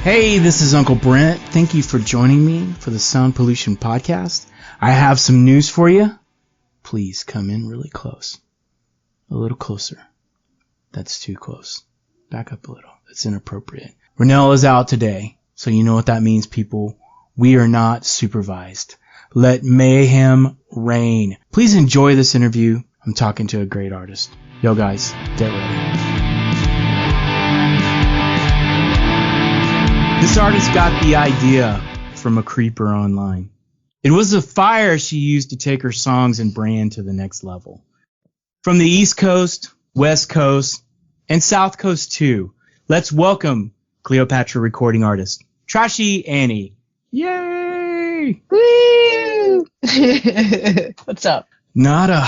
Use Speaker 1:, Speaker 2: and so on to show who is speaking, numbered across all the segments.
Speaker 1: Hey, this is Uncle Brent. Thank you for joining me for the Sound Pollution Podcast. I have some news for you. Please come in really close. A little closer. That's too close. Back up a little. That's inappropriate. Renell is out today, so you know what that means, people. We are not supervised. Let mayhem reign. Please enjoy this interview. I'm talking to a great artist. Yo, guys, get ready. This artist got the idea from a creeper online. It was the fire she used to take her songs and brand to the next level. From the East Coast, West Coast, and South Coast too, let's welcome Cleopatra recording artist, Trashy Annie. Yay!
Speaker 2: Woo! What's up?
Speaker 1: Nada.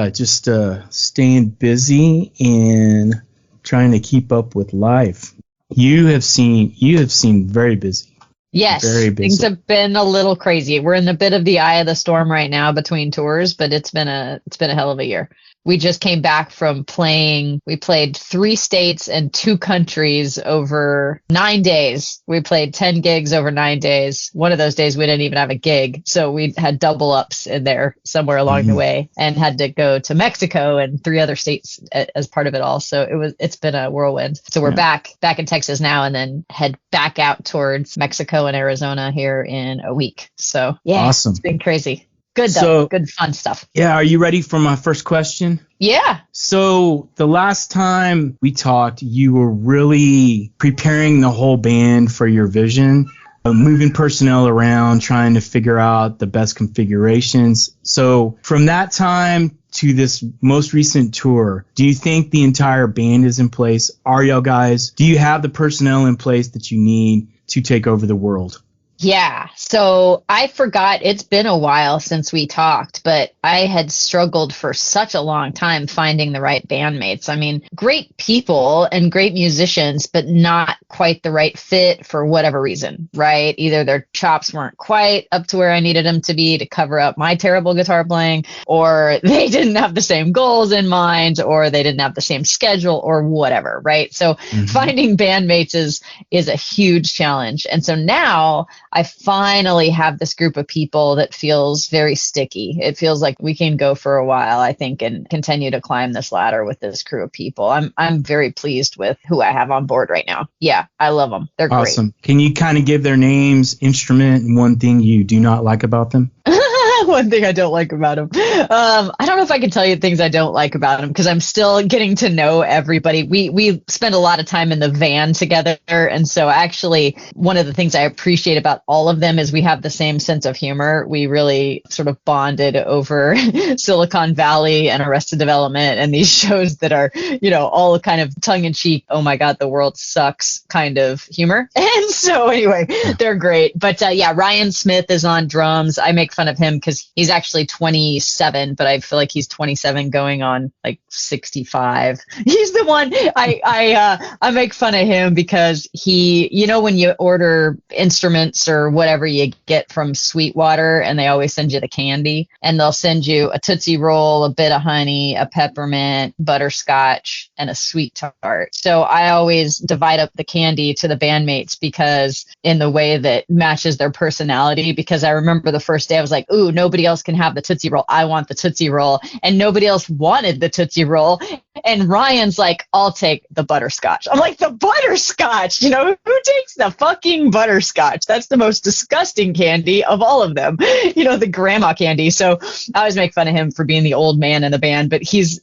Speaker 1: Just staying busy and trying to keep up with life. You have seemed very busy.
Speaker 2: Yes,
Speaker 1: very busy.
Speaker 2: Things have been a little crazy. We're in a bit of the eye of the storm right now between tours, but it's been a hell of a year. We just came back from playing. We played 3 states and 2 countries over 9 days. We played 10 gigs over 9 days. One of those days we didn't even have a gig, so we had double ups in there somewhere along the way, and had to go to Mexico and 3 other states as part of it all. So it's been a whirlwind. So we're back in Texas now, and then head back out towards Mexico and Arizona here in a week. So yeah,
Speaker 1: awesome.
Speaker 2: It's been crazy. Good though. Good fun stuff.
Speaker 1: Yeah, are you ready for my first question?
Speaker 2: Yeah.
Speaker 1: So the last time we talked, you were really preparing the whole band for your vision, moving personnel around, trying to figure out the best configurations. So from that time to this most recent tour, do you think the entire band is in place? Are y'all guys, do you have the personnel in place that you need to take over the world?
Speaker 2: Yeah. So I forgot, it's been a while since we talked, but I had struggled for such a long time finding the right bandmates. I mean, great people and great musicians, but not quite the right fit for whatever reason, right? Either their chops weren't quite up to where I needed them to be to cover up my terrible guitar playing, or they didn't have the same goals in mind, or they didn't have the same schedule, or whatever, right? So finding bandmates is a huge challenge. And so now I finally have this group of people that feels very sticky. It feels like we can go for a while, I think, and continue to climb this ladder with this crew of people. I'm very pleased with who I have on board right now. Yeah, I love them. They're great.
Speaker 1: Awesome. Can you kind of give their names, instrument, and one thing you do not like about them?
Speaker 2: One thing I don't like about him. I don't know if I can tell you things I don't like about him, because I'm still getting to know everybody. We spend a lot of time in the van together. And so actually one of the things I appreciate about all of them is we have the same sense of humor. We really sort of bonded over Silicon Valley and Arrested Development and these shows that are, all kind of tongue in cheek. Oh my God, the world sucks kind of humor. And so anyway, they're great. But Ryan Smith is on drums. I make fun of him because he's actually 27, but I feel like he's 27 going on like 65. He's the one I make fun of him because he, when you order instruments or whatever you get from Sweetwater, and they always send you the candy, and they'll send you a Tootsie Roll, a bit of honey, a peppermint, butterscotch, and a sweet tart. So I always divide up the candy to the bandmates because in the way that matches their personality, because I remember the first day I was like, ooh, nobody else can have the Tootsie Roll. I want the Tootsie Roll. And nobody else wanted the Tootsie Roll. And Ryan's like, I'll take the butterscotch. I'm like, the butterscotch? Who takes the fucking butterscotch? That's the most disgusting candy of all of them. The grandma candy. So I always make fun of him for being the old man in the band, but he's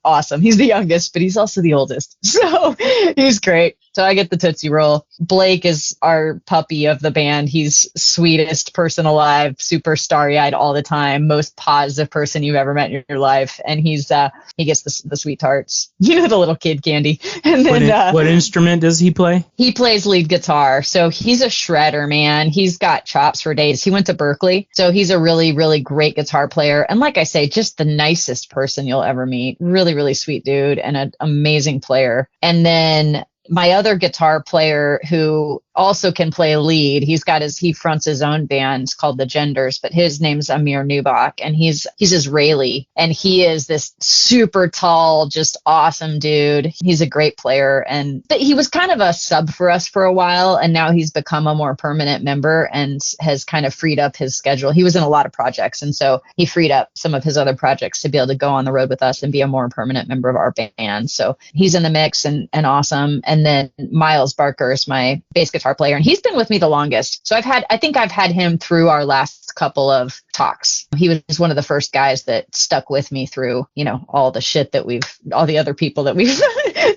Speaker 2: awesome. He's the youngest, but he's also the oldest. So he's great. So I get the Tootsie Roll. Blake is our puppy of the band. He's sweetest person alive, super starry-eyed all the time, most positive person you've ever met in your life. And he gets the sweet tarts, the little kid candy. And then
Speaker 1: what instrument does he play?
Speaker 2: He plays lead guitar. So he's a shredder, man. He's got chops for days. He went to Berkeley. So he's a really, really great guitar player. And like I say, just the nicest person you'll ever meet. Really, really sweet dude and an amazing player. And then my other guitar player, who also can play lead. He fronts his own band called The Genders, but his name's Amir Nubak, and he's Israeli, and he is this super tall, just awesome dude. He's a great player, but he was kind of a sub for us for a while, and now he's become a more permanent member and has kind of freed up his schedule. He was in a lot of projects, and so he freed up some of his other projects to be able to go on the road with us and be a more permanent member of our band. So he's in the mix and awesome. And then Miles Barker is my bass guitar player, and he's been with me the longest. So I think I've had him through our last couple of talks. He was one of the first guys that stuck with me through, all the other people that we've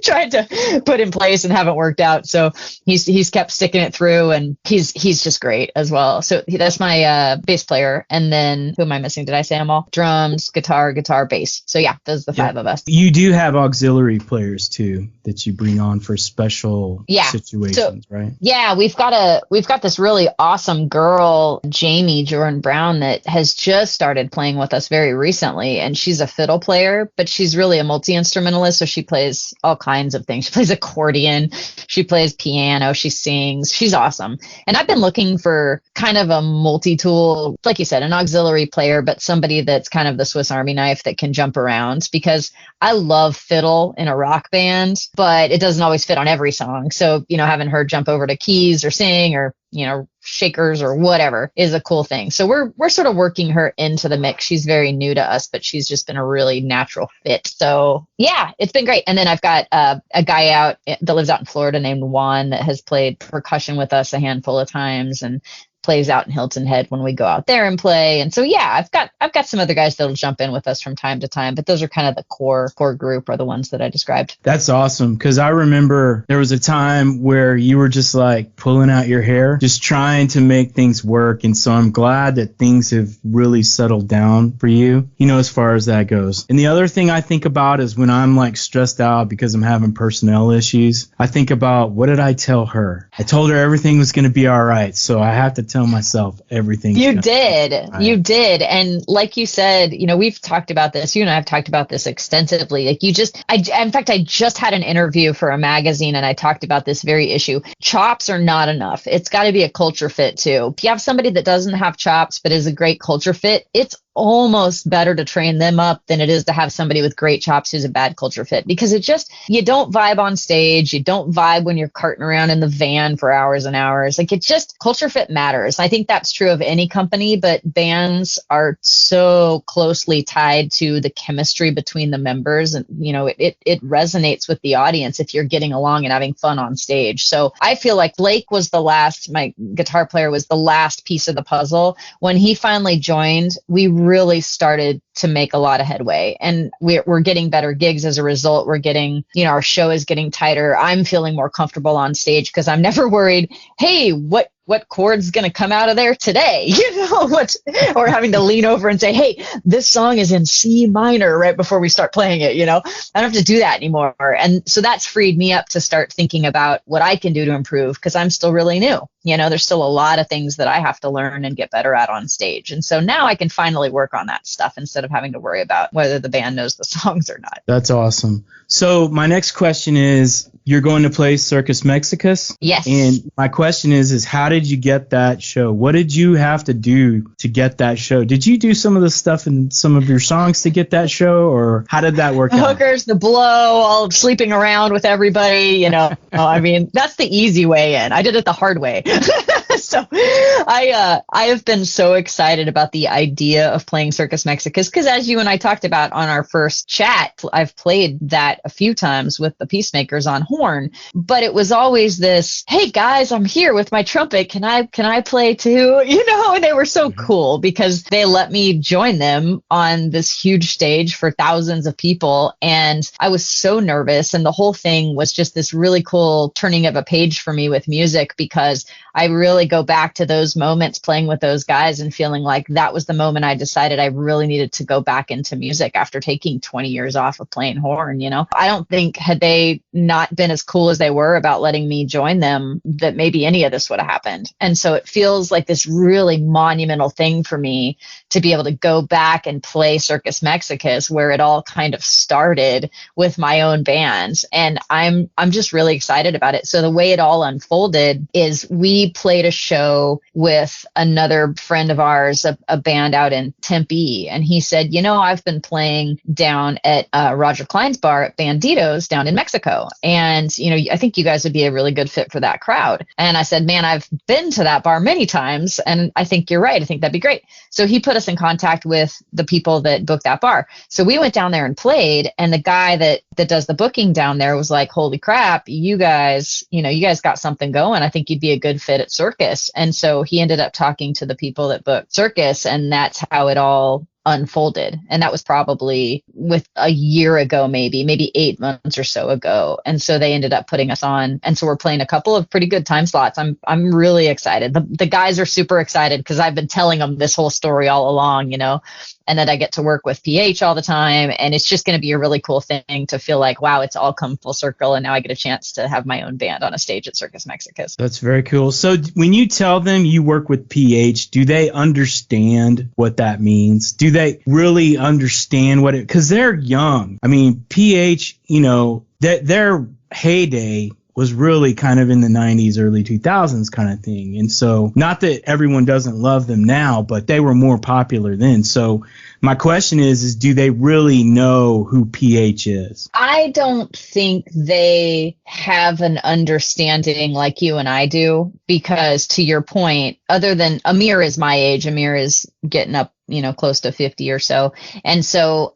Speaker 2: tried to put in place and haven't worked out. So he's kept sticking it through, and he's just great as well. So that's my bass player. And then who am I missing? Did I say them all? Drums, guitar, bass. So yeah, those are the five of us.
Speaker 1: You do have auxiliary players too that you bring on for special situations, right?
Speaker 2: Yeah, we've got this really awesome girl, Jamie Jordan Brown, that has just started playing with us very recently, and she's a fiddle player, but she's really a multi-instrumentalist, so she plays all kinds of things. She plays accordion, she plays piano, she sings. She's awesome. And I've been looking for kind of a multi-tool, like you said, an auxiliary player, but somebody that's kind of the Swiss Army knife that can jump around, because I love fiddle in a rock band, but it doesn't always fit on every song. So, having her jump over to keys or sing or, shakers or whatever is a cool thing. So we're sort of working her into the mix. She's very new to us, but she's just been a really natural fit. So yeah, it's been great. And then I've got a guy out that lives out in Florida named Juan that has played percussion with us a handful of times and plays out in Hilton Head when we go out there and play. And so yeah, I've got some other guys that'll jump in with us from time to time, but those are kind of the core group, are the ones that I described.
Speaker 1: That's awesome, because I remember there was a time where you were just like pulling out your hair, just trying to make things work. And so I'm glad that things have really settled down for you, as far as that goes. And the other thing I think about is when I'm like stressed out because I'm having personnel issues, I think about, what did I tell her? I told her everything was going to be all right. So I have to tell myself everything.
Speaker 2: You did. And like you said, we've talked about this. You and I have talked about this extensively. Like in fact, I just had an interview for a magazine and I talked about this very issue. Chops are not enough. It's got to be a culture fit too. If you have somebody that doesn't have chops but is a great culture fit, it's almost better to train them up than it is to have somebody with great chops who's a bad culture fit, because you don't vibe on stage. You don't vibe when you're carting around in the van for hours and hours. Like, culture fit matters. I think that's true of any company, but bands are so closely tied to the chemistry between the members, and it resonates with the audience if you're getting along and having fun on stage. So I feel like Blake was my guitar player was the last piece of the puzzle. When he finally joined, we really started to make a lot of headway, and we're getting better gigs as a result. We're getting, our show is getting tighter. I'm feeling more comfortable on stage because I'm never worried, hey, what chord's going to come out of there today? Or having to lean over and say, hey, this song is in C minor right before we start playing it. I don't have to do that anymore. And so that's freed me up to start thinking about what I can do to improve, because I'm still really new. There's still a lot of things that I have to learn and get better at on stage. And so now I can finally work on that stuff instead of having to worry about whether the band knows the songs or not.
Speaker 1: That's awesome. So my next question is, you're going to play Circus Mexicus?
Speaker 2: Yes.
Speaker 1: And my question is how did you get that show? What did you have to do to get that show? Did you do some of the stuff in some of your songs to get that show, or how did that work out?
Speaker 2: Hookers, the blow, all sleeping around with everybody, I mean, that's the easy way in. I did it the hard way. So I have been so excited about the idea of playing Circus Mexicus, because as you and I talked about on our first chat, I've played that a few times with the Peacemakers on horn, but it was always this, hey guys, I'm here with my trumpet. Can I play too? And they were so cool because they let me join them on this huge stage for thousands of people. And I was so nervous. And the whole thing was just this really cool turning of a page for me with music, because I really go back to those moments playing with those guys and feeling like that was the moment I decided I really needed to go back into music after taking 20 years off of playing horn. I don't think had they not been as cool as they were about letting me join them, that maybe any of this would have happened. And so it feels like this really monumental thing for me to be able to go back and play Circus Mexicus, where it all kind of started with my own band. And I'm just really excited about it. So the way it all unfolded is we played a show with another friend of ours, a band out in Tempe. And he said, I've been playing down at Roger Klein's bar at Banditos down in Mexico. And, I think you guys would be a really good fit for that crowd. And I said, man, I've been to that bar many times. And I think you're right. I think that'd be great. So he put us in contact with the people that booked that bar. So we went down there and played. And the guy that does the booking down there was like, holy crap, you guys got something going. I think you'd be a good fit at Circus. And so he ended up talking to the people that booked Circus, and that's how it all unfolded. And that was probably with a year ago, maybe 8 months or so ago. And so they ended up putting us on. And so we're playing a couple of pretty good time slots. I'm really excited. The guys are super excited because I've been telling them this whole story all along, and that I get to work with PH all the time. And it's just going to be a really cool thing to feel like, wow, it's all come full circle. And now I get a chance to have my own band on a stage at Circus Mexicus.
Speaker 1: That's very cool. So when you tell them you work with PH, do they understand what that means? Do they really understand because they're young? I mean, PH, their heyday was really kind of in the 90s, early 2000s kind of thing. And so not that everyone doesn't love them now, but they were more popular then. So my question is do they really know who PH is?
Speaker 2: I don't think they have an understanding like you and I do, because to your point, other than Amir is my age, Amir is getting up, close to 50 or so. And so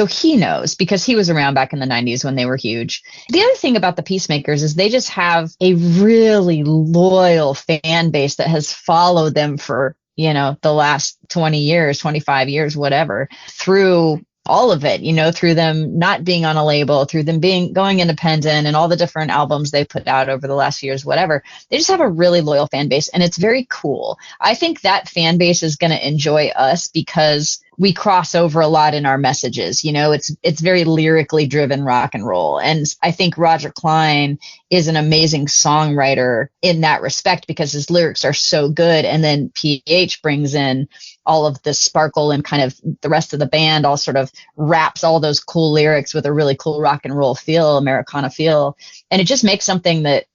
Speaker 2: he knows because he was around back in the 90s when they were huge. The other thing about the Peacemakers is they just have a really loyal fan base that has followed them for, the last 20 years, 25 years, whatever, through all of it, through them not being on a label, through them going independent and all the different albums they put out over the last few years, whatever. They just have a really loyal fan base, and it's very cool. I think that fan base is going to enjoy us because we cross over a lot in our messages. It's very lyrically driven rock and roll. And I think Roger Klein is an amazing songwriter in that respect because his lyrics are so good. And then PH brings in all of the sparkle, and kind of the rest of the band all sort of wraps all those cool lyrics with a really cool rock and roll feel, Americana feel. And it just makes something that,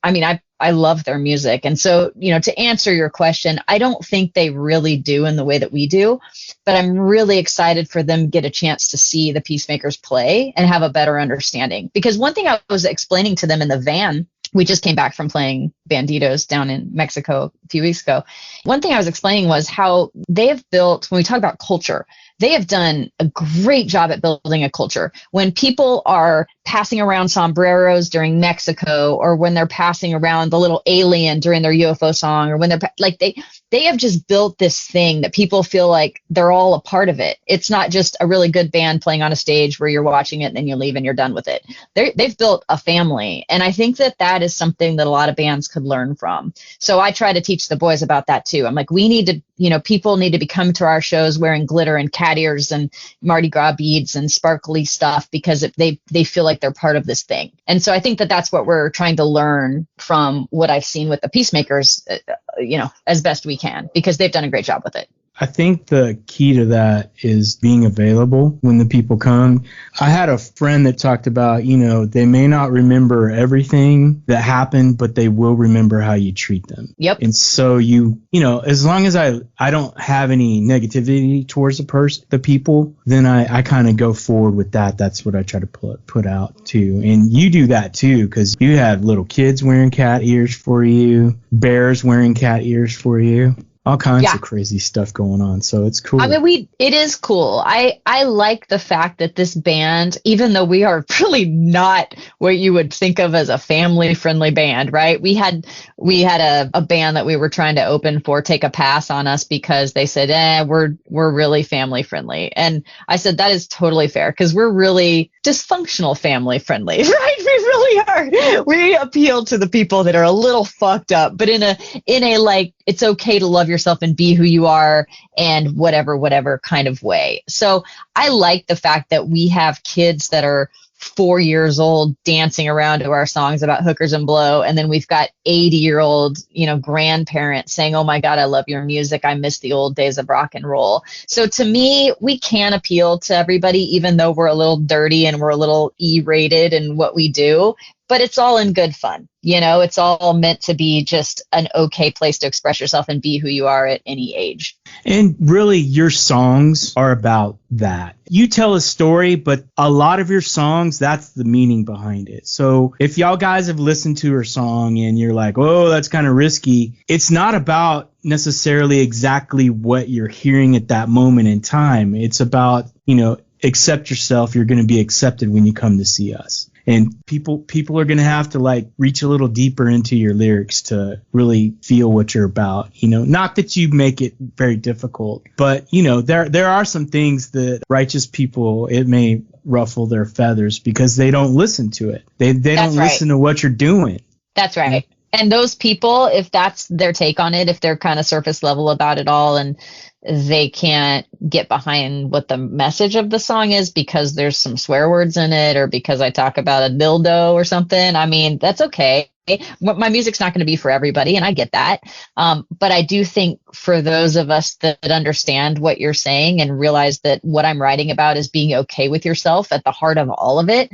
Speaker 2: I love their music. And so, to answer your question, I don't think they really do in the way that we do, but I'm really excited for them to get a chance to see the Peacemakers play and have a better understanding. Because one thing I was explaining to them in the van, we just came back from playing Banditos down in Mexico a few weeks ago. One thing I was explaining was how they have built, when we talk about culture, they have done a great job at building a culture. When people are passing around sombreros during Mexico, or when they're passing around the little alien during their UFO song, or when they're like, they have just built this thing that people feel like they're all a part of it. It's not just a really good band playing on a stage where you're watching it and then you leave and you're done with it. They've built a family. And I think that is something that a lot of bands could learn from. So I try to teach the boys about that too. I'm like, we need to, people need to be coming to our shows wearing glitter and cat ears and Mardi Gras beads and sparkly stuff because they feel like they're part of this thing. And so I think that's what we're trying to learn from what I've seen with the Peacemakers, as best we can, because they've done a great job with it.
Speaker 1: I think the key to that is being available when the people come. I had a friend that talked about, they may not remember everything that happened, but they will remember how you treat them.
Speaker 2: Yep.
Speaker 1: And so as long as I don't have any negativity towards the people, then I kind of go forward with that. That's what I try to put out too. And you do that too, because you have little kids wearing cat ears for you, bears wearing cat ears for you. All kinds of crazy stuff going on. So it's cool.
Speaker 2: It is cool. I like the fact that this band, even though we are really not what you would think of as a family friendly band, right? We had a band that we were trying to open for take a pass on us because they said, we're really family friendly. And I said, that is totally fair, because we're really dysfunctional family friendly, right? We really are. We appeal to the people that are a little fucked up, but in a like, it's okay to love yourself and be who you are and whatever kind of way. So I like the fact that we have kids that are 4 years old dancing around to our songs about hookers and blow, and then we've got 80-year-old grandparents saying, oh my god, I love your music, I miss the old days of rock and roll. So to me, we can appeal to everybody, even though we're a little dirty and we're a little E-rated in what we do, but it's all in good fun. It's all meant to be just an okay place to express yourself and be who you are at any age.
Speaker 1: And really, your songs are about that. You tell a story, but a lot of your songs, that's the meaning behind it. So if y'all guys have listened to her song and you're like, oh, that's kind of risky, it's not about necessarily exactly what you're hearing at that moment in time. It's about, accept yourself. You're going to be accepted when you come to see us. And people are going to have to like reach a little deeper into your lyrics to really feel what you're about. Not that you make it very difficult, but there are some things that righteous people, it may ruffle their feathers because they don't listen to it. They don't listen to what you're doing.
Speaker 2: That's right. And those people, if that's their take on it, if they're kind of surface level about it all and they can't get behind what the message of the song is because there's some swear words in it or because I talk about a dildo or something, I mean, that's okay. My music's not going to be for everybody, and I get that. But I do think for those of us that understand what you're saying and realize that what I'm writing about is being okay with yourself at the heart of all of it,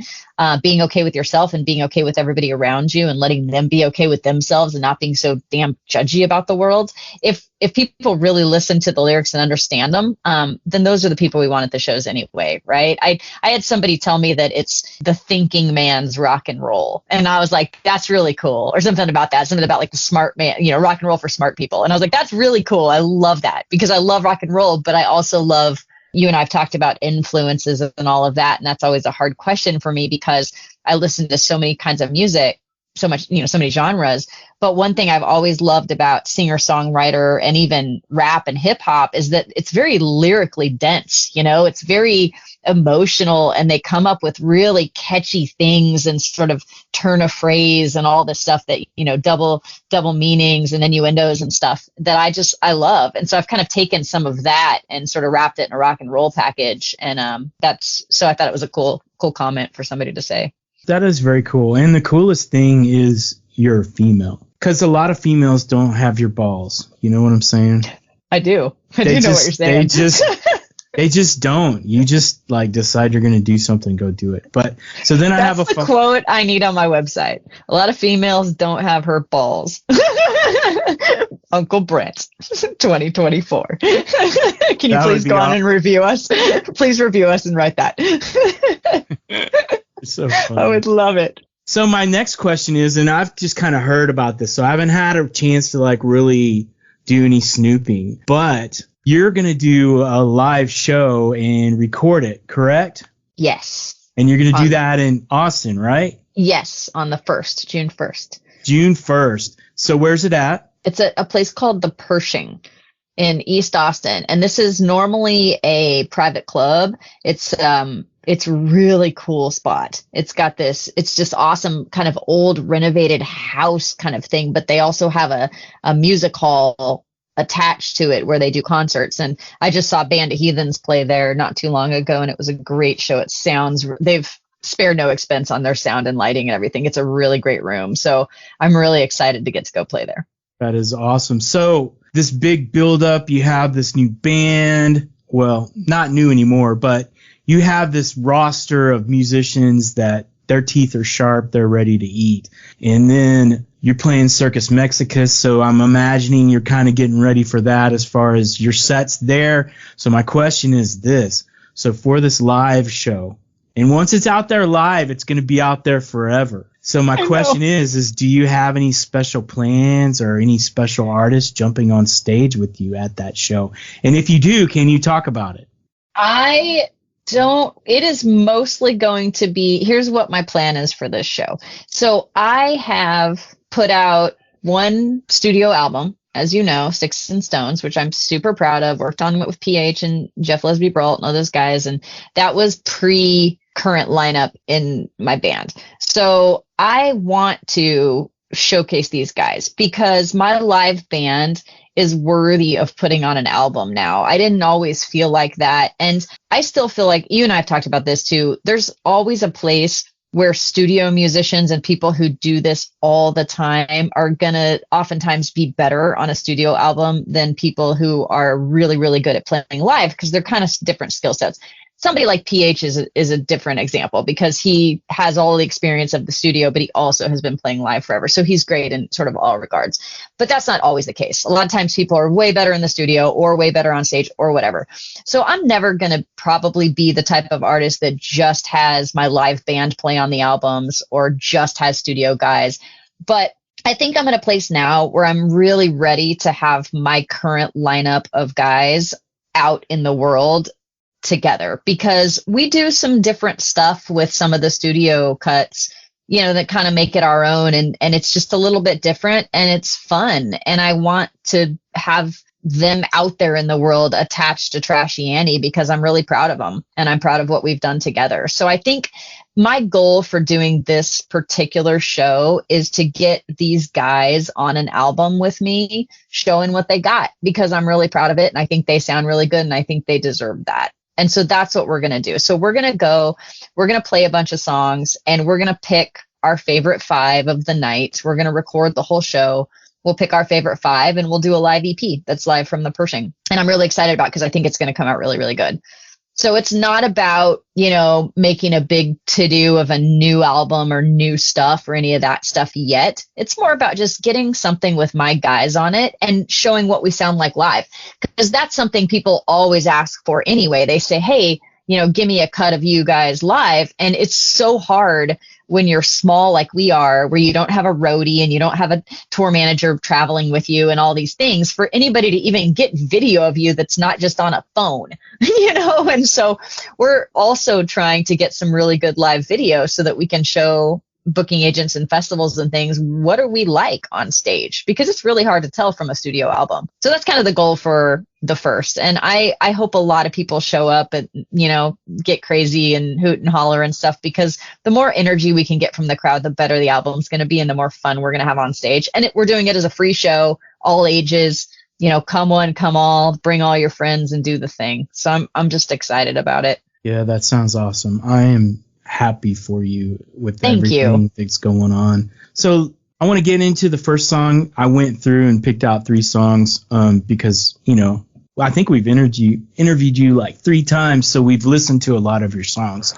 Speaker 2: being okay with yourself and being okay with everybody around you and letting them be okay with themselves and not being so damn judgy about the world. If people really listen to the lyrics and understand them, then those are the people we want at the shows anyway, right? I had somebody tell me that it's the thinking man's rock and roll. And I was like, that's really cool. Or something about that, something about like the smart man, rock and roll for smart people. And I was like, that's really cool. I love that because I love rock and roll, but I also love, you and I've talked about influences and all of that. And that's always a hard question for me because I listen to so many kinds of music, so much, so many genres. But one thing I've always loved about singer-songwriter and even rap and hip hop is that it's very lyrically dense. It's very emotional and they come up with really catchy things and sort of turn a phrase and all this stuff that, double meanings and innuendos and stuff that I love. And so I've kind of taken some of that and sort of wrapped it in a rock and roll package. And so I thought it was a cool comment for somebody to say.
Speaker 1: That is very cool. And the coolest thing is you're a female. Because a lot of females don't have your balls. You know what I'm saying?
Speaker 2: I do. I do know what you're saying.
Speaker 1: They just don't. You just like decide you're going to do something, go do it. But so then I have a
Speaker 2: quote I need on my website. A lot of females don't have her balls. Uncle Brent, 2024. Can you please go on and review us? Please review us and write that.
Speaker 1: It's so funny.
Speaker 2: I would love it.
Speaker 1: So my next question is, and I've just kind of heard about this, so I haven't had a chance to like really do any snooping, but you're going to do a live show and record it, correct?
Speaker 2: Yes.
Speaker 1: And you're going to do that in Austin, right?
Speaker 2: Yes, on the 1st, June 1st.
Speaker 1: June 1st. So where's it at?
Speaker 2: It's a place called The Pershing in East Austin. And this is normally a private club. It's a really cool spot. It's got it's just awesome kind of old renovated house kind of thing, but they also have a music hall attached to it where they do concerts. And I just saw Band of Heathens play there not too long ago, and it was a great show. They've spared no expense on their sound and lighting and everything. It's a really great room. So I'm really excited to get to go play there.
Speaker 1: That is awesome. So this big build up, you have this new band, well, not new anymore, but you have this roster of musicians that their teeth are sharp, they're ready to eat. And then you're playing Circus Mexicus, so I'm imagining you're kind of getting ready for that as far as your sets there. So my question is this. So for this live show, and once it's out there live, it's going to be out there forever. So my question is do you have any special plans or any special artists jumping on stage with you at that show? And if you do, can you talk about it?
Speaker 2: It is mostly going to be, here's what my plan is for this show. So I have put out one studio album, as you know, Sticks and Stones, which I'm super proud of, worked on it with PH and Jeff Lesby Brault and all those guys. And that was pre current lineup in my band. So I want to showcase these guys because my live band is worthy of putting on an album now. I didn't always feel like that. And I still feel like, you and I have talked about this too, there's always a place where studio musicians and people who do this all the time are going to oftentimes be better on a studio album than people who are really, really good at playing live because they're kind of different skill sets. Somebody like PH is a different example because he has all the experience of the studio, but he also has been playing live forever. So he's great in sort of all regards. But that's not always the case. A lot of times people are way better in the studio or way better on stage or whatever. So I'm never going to probably be the type of artist that just has my live band play on the albums or just has studio guys. But I think I'm in a place now where I'm really ready to have my current lineup of guys out in the world together because we do some different stuff with some of the studio cuts, you know, that kind of make it our own. And it's just a little bit different and it's fun. And I want to have them out there in the world attached to Trashy Annie because I'm really proud of them and I'm proud of what we've done together. So I think my goal for doing this particular show is to get these guys on an album with me, showing what they got because I'm really proud of it. And I think they sound really good and I think they deserve that. And so that's what we're going to do. So we're going to play a bunch of songs and we're going to pick our favorite 5 of the night. We're going to record the whole show. We'll pick our favorite 5 and we'll do a live EP that's live from the Pershing. And I'm really excited about it because I think it's going to come out really, really good. So it's not about, you know, making a big to-do of a new album or new stuff or any of that stuff yet. It's more about just getting something with my guys on it and showing what we sound like live. Because that's something people always ask for anyway. They say, hey, you know, give me a cut of you guys live. And it's so hard when you're small like we are, where you don't have a roadie and you don't have a tour manager traveling with you and all these things, for anybody to even get video of you that's not just on a phone, you know? And so we're also trying to get some really good live video so that we can show booking agents and festivals and things, what are we like on stage? Because it's really hard to tell from a studio album. So that's kind of the goal for the first. And I hope a lot of people show up and, you know, get crazy and hoot and holler and stuff, because the more energy we can get from the crowd, the better the album's going to be and the more fun we're going to have on stage. And we're doing it as a free show, all ages, you know, come one, come all, bring all your friends and do the thing. So I'm just excited about it.
Speaker 1: Yeah, that sounds awesome. I am happy for you with
Speaker 2: Thank
Speaker 1: everything
Speaker 2: you.
Speaker 1: that's going on. So I want to get into the first song. I went through and picked out 3 songs because, you know, I think we've interviewed you like 3 times, so we've listened to a lot of your songs.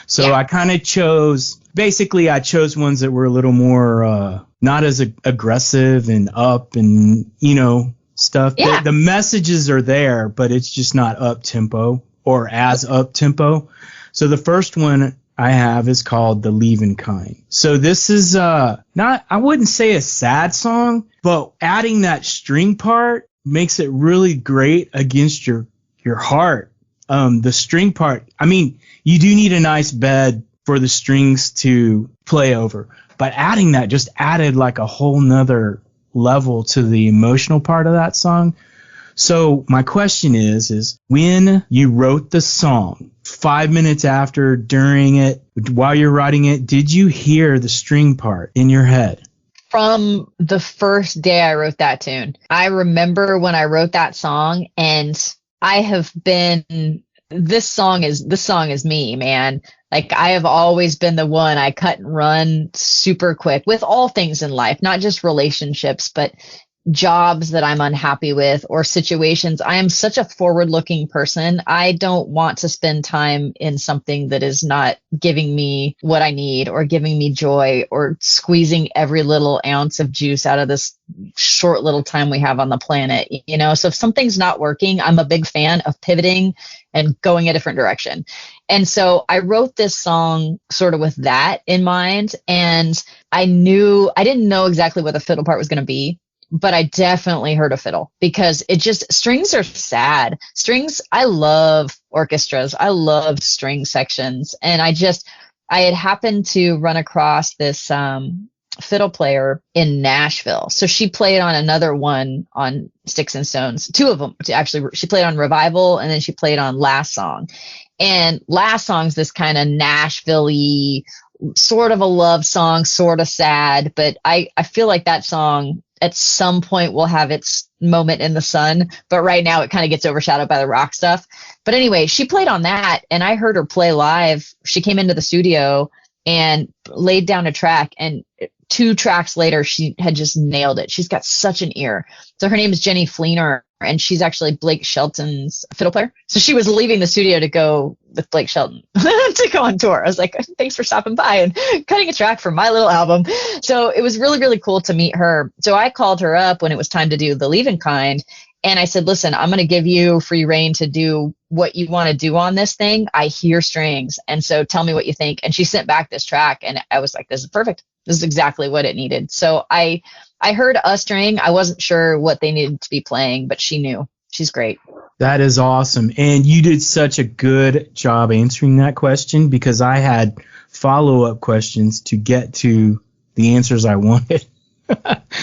Speaker 1: So yeah. I kind of chose ones that were a little more not as aggressive and up and, you know, stuff.
Speaker 2: Yeah.
Speaker 1: The messages are there, but it's just not up tempo or as up tempo. So the first one I have is called The Leaving Kind. So this is not, I wouldn't say a sad song, but adding that string part makes it really great against your heart. The string part, I mean, you do need a nice bed for the strings to play over, but adding that just added like a whole nother level to the emotional part of that song. So my question is when you wrote the song, 5 minutes after, during it, while you're writing it, did you hear the string part in your head?
Speaker 2: From the first day I wrote that tune. I remember when I wrote that song, and I have been, this song is me, man. Like, I have always been the one, I cut and run super quick with all things in life, not just relationships, but jobs that I'm unhappy with or situations. I am such a forward-looking person. I don't want to spend time in something that is not giving me what I need or giving me joy or squeezing every little ounce of juice out of this short little time we have on the planet, you know? So if something's not working, I'm a big fan of pivoting and going a different direction. And so I wrote this song sort of with that in mind. And I didn't know exactly what the fiddle part was going to be, but I definitely heard a fiddle because strings are sad. Strings, I love orchestras. I love string sections. And I had happened to run across this fiddle player in Nashville. So she played on another one on Sticks and Stones, 2 of them. Actually, she played on Revival and then she played on Last Song. And last song's this kind of Nashville-y, sort of a love song, sort of sad, but I feel like that song at some point will have its moment in the sun, but right now it kind of gets overshadowed by the rock stuff. But anyway, she played on that, and I heard her play live. She came into the studio and laid down a track, and 2 tracks later, she had just nailed it. She's got such an ear. So her name is Jenny Fleener, and she's actually Blake Shelton's fiddle player. So she was leaving the studio to go with Blake Shelton to go on tour. I was like, thanks for stopping by and cutting a track for my little album. So it was really, really cool to meet her. So I called her up when it was time to do The Leaving Kind. And I said, listen, I'm going to give you free reign to do what you want to do on this thing. I hear strings. And so tell me what you think. And she sent back this track, and I was like, this is perfect. This is exactly what it needed. So I heard a string. I wasn't sure what they needed to be playing, but she knew. She's great.
Speaker 1: That is awesome. And you did such a good job answering that question, because I had follow-up questions to get to the answers I wanted.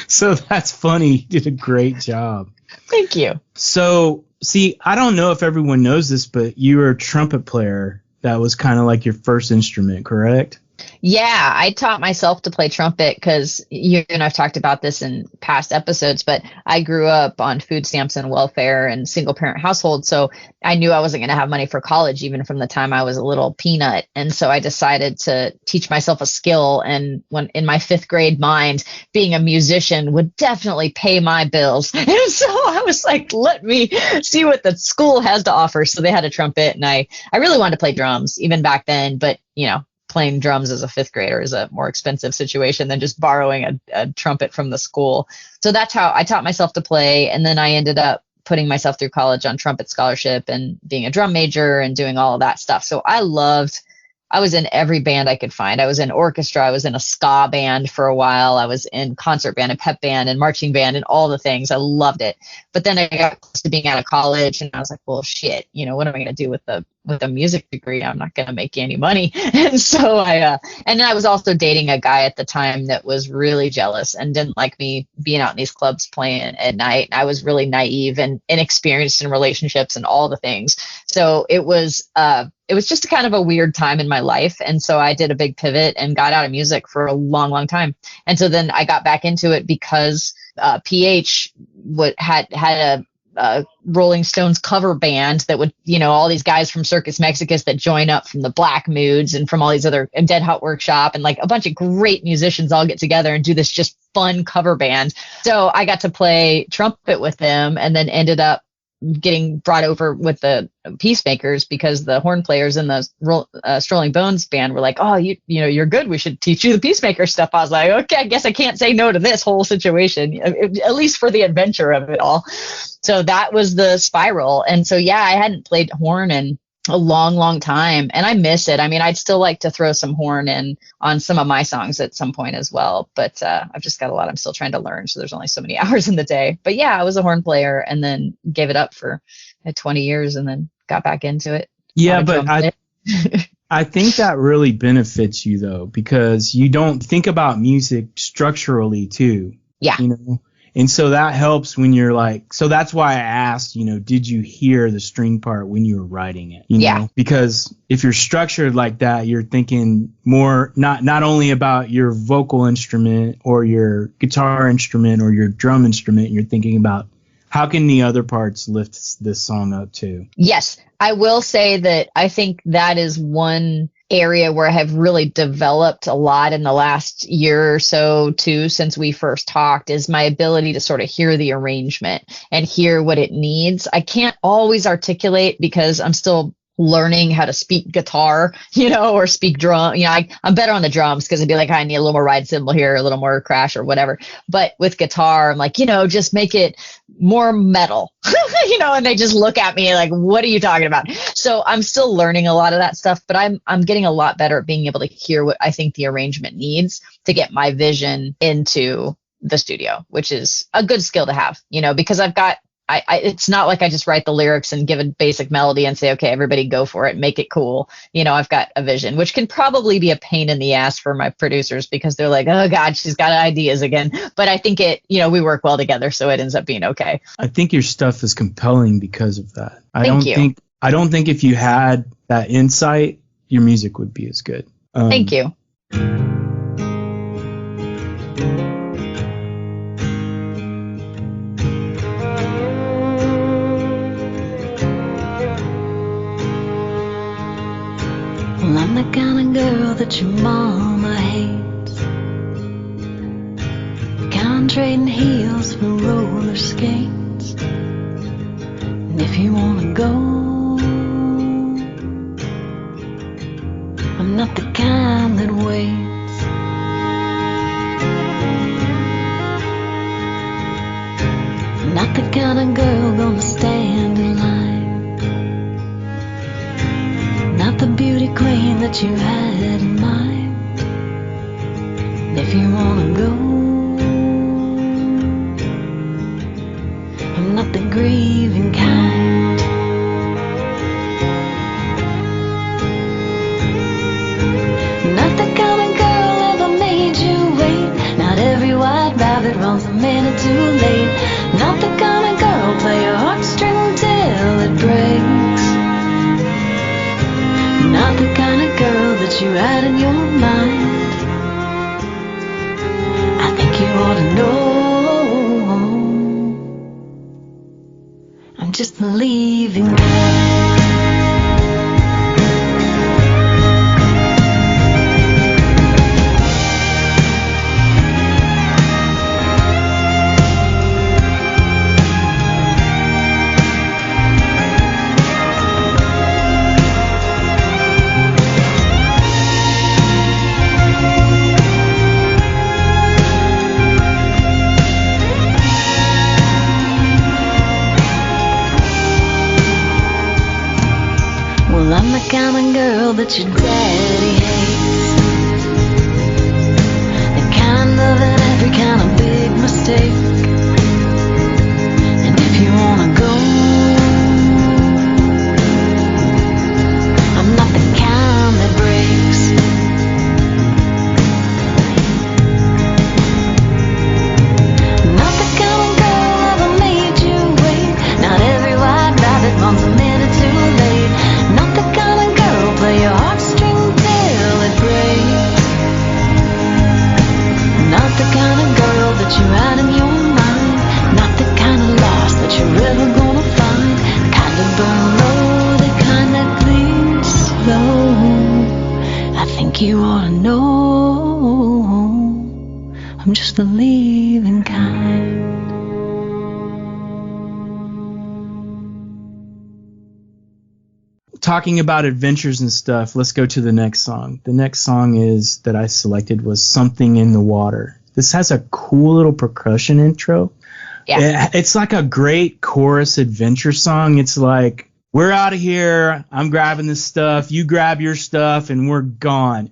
Speaker 1: So that's funny. You did a great job.
Speaker 2: Thank you.
Speaker 1: So, see, I don't know if everyone knows this, but you were a trumpet player. That was kind of like your first instrument, correct?
Speaker 2: Yeah, I taught myself to play trumpet because you and I've talked about this in past episodes, but I grew up on food stamps and welfare and single parent household. So I knew I wasn't going to have money for college, even from the time I was a little peanut. And so I decided to teach myself a skill. And when in my 5th grade mind, being a musician would definitely pay my bills. And so I was like, let me see what the school has to offer. So they had a trumpet, and I really wanted to play drums even back then, but playing drums as a 5th grader is a more expensive situation than just borrowing a trumpet from the school. So that's how I taught myself to play. And then I ended up putting myself through college on trumpet scholarship and being a drum major and doing all of that stuff. So I was in every band I could find. I was in orchestra. I was in a ska band for a while. I was in concert band and pep band and marching band and all the things. I loved it. But then I got close to being out of college, and I was like, well, shit, what am I going to do with a music degree? I'm not going to make any money. And so and then I was also dating a guy at the time that was really jealous and didn't like me being out in these clubs playing at night. I was really naive and inexperienced in relationships and all the things. So it was just a kind of a weird time in my life. And so I did a big pivot and got out of music for a long, long time. And so then I got back into it because PH had a Rolling Stones cover band that would, all these guys from Circus Mexicus that join up from the Black Moods and from all these other Dead Hot Workshop, and like a bunch of great musicians all get together and do this just fun cover band. So I got to play trumpet with them, and then ended up getting brought over with the Peacemakers because the horn players in the Strolling Bones band were like, oh, you're good. We should teach you the Peacemaker stuff. I was like, okay, I guess I can't say no to this whole situation, at least for the adventure of it all. So that was the spiral. And so, yeah, I hadn't played horn in a long, long time, and I miss it. I mean, I'd still like to throw some horn in on some of my songs at some point as well, but I've just got a lot I'm still trying to learn, so there's only so many hours in the day. But yeah, I was a horn player and then gave it up for 20 years and then got back into it.
Speaker 1: Yeah, but I think that really benefits you, though, because you don't think about music structurally too.
Speaker 2: Yeah.
Speaker 1: And so that helps when you're like, so that's why I asked, did you hear the string part when you were writing it?
Speaker 2: Yeah.
Speaker 1: Because if you're structured like that, you're thinking more, not only about your vocal instrument or your guitar instrument or your drum instrument, you're thinking about how can the other parts lift this song up too?
Speaker 2: Yes. I will say that I think that is one area where I have really developed a lot in the last year or so too, since we first talked, is my ability to sort of hear the arrangement and hear what it needs. I can't always articulate because I'm still learning how to speak guitar, or speak drum. I'm better on the drums because I'd be like, I need a little more ride cymbal here, a little more crash or whatever. But with guitar, I'm like, just make it more metal, and they just look at me like, what are you talking about? So I'm still learning a lot of that stuff, but I'm getting a lot better at being able to hear what I think the arrangement needs to get my vision into the studio, which is a good skill to have, because I've got, it's not like I just write the lyrics and give a basic melody and say, okay, everybody go for it, make it cool. I've got a vision, which can probably be a pain in the ass for my producers because they're like, oh God, she's got ideas again. But I think we work well together, so it ends up being okay.
Speaker 1: I think your stuff is compelling because of that.
Speaker 2: Thank you.
Speaker 1: I don't think if you had that insight, your music would be as good.
Speaker 2: Thank you.
Speaker 3: Well, I'm the kind of girl that your mama hates. The kind trading heels for roller skates. And if you wanna go, I'm not the kind that waits. I'm not the kind of girl gonna stand in line. Not the beauty queen that you had in mind. And if you wanna go, I'm not the grieving kind. Not the kind of girl ever made you wait. Not every white rabbit runs a minute too late. Not the kind of girl play a heartstring till it breaks. Not the kind of girl that you had in your mind. I think you ought to know I'm just leaving. I'm the kind of girl that your daddy hates. The kind of in every kind of big mistake. And if you wanna go, I'm not the kind that breaks. Not the kind of girl ever made you wait. Not every white rabbit runs a minute too late. Not the kind of girl play your heartstring till it breaks. Not the kind of girl that you had in your mind. Not the kind of loss that you're ever gonna find. The kind that burn low, the kind that bleeds slow. I think you ought to know I'm just the leaving kind.
Speaker 1: Talking about adventures and stuff, let's go to the next song. The next song that I selected was Something in the Water. This has a cool little percussion intro.
Speaker 2: Yeah.
Speaker 1: It's like a great chorus adventure song. It's like, we're out of here. I'm grabbing this stuff. You grab your stuff and we're gone.